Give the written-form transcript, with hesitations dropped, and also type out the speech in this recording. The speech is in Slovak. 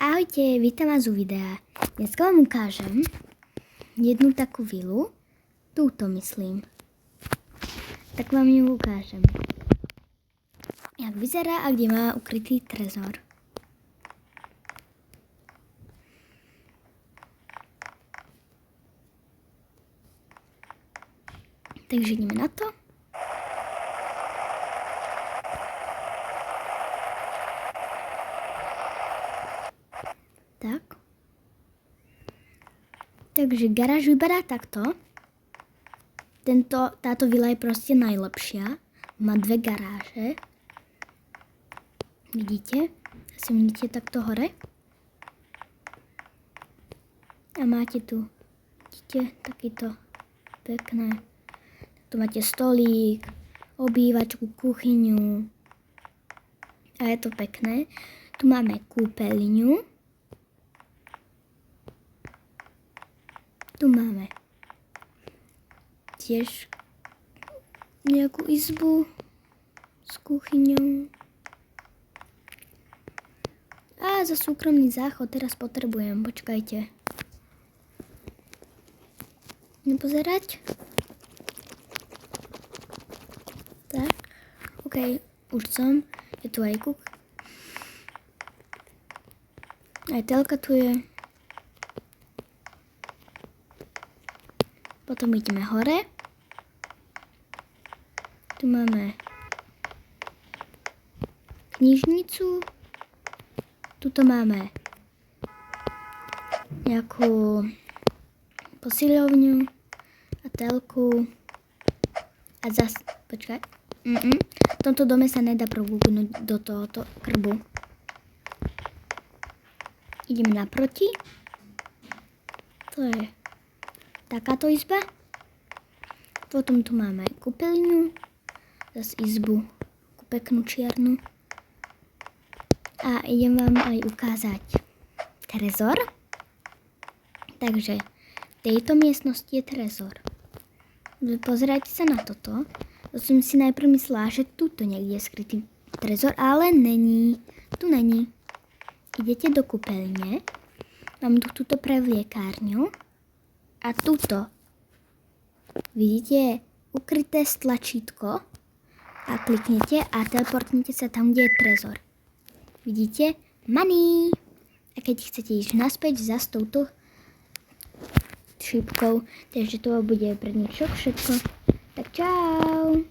Ahojte, vítam vás u videa. Dneska vám ukážem jednu takú vilu. Túto myslím. Tak vám ju ukážem. Jak vyzerá a kde má ukrytý trezor. Takže ideme na to. Tak. Takže garáž vypadá takto. Táto vila je proste najlepšia. Má dve garáže. Vidíte? Asi vidíte takto hore. A máte tu, vidíte, takýto pekné. Tu máte stolík, obývačku, kuchyňu. A je to pekné. Tu máme kúpeľňu. Tu máme tiež nejakú izbu s kuchyňou. A za súkromný záchod teraz potrebujem, počkajte. Nepozerať. Tak, ok, už som. Je tu aj kuk. Aj telka tu je. Potom ideme hore. Tu máme knižnicu. Tuto máme nejakú posilovňu a telku. A zas, počkaj. V tomto dome sa nedá provúknuť do tohoto krbu. Ideme naproti. To je takáto izba. Potom tu máme kúpeľňu, zase izbu, peknú čiernu. A idem vám aj ukázať trezor. Takže v tejto miestnosti je trezor. Pozerajte sa na toto. To som si najprv myslela, že tuto niekde je skrytý trezor, ale není. Tu není. Idete do kúpeľne. Mám tu túto prevliekárňu. A tuto vidíte ukryté tlačítko a kliknete a teleportnete sa tam, kde je trezor. Vidíte? Money! A keď chcete ísť naspäť za s touto šípkou, takže to bude pre dnešok všetko. Tak čau!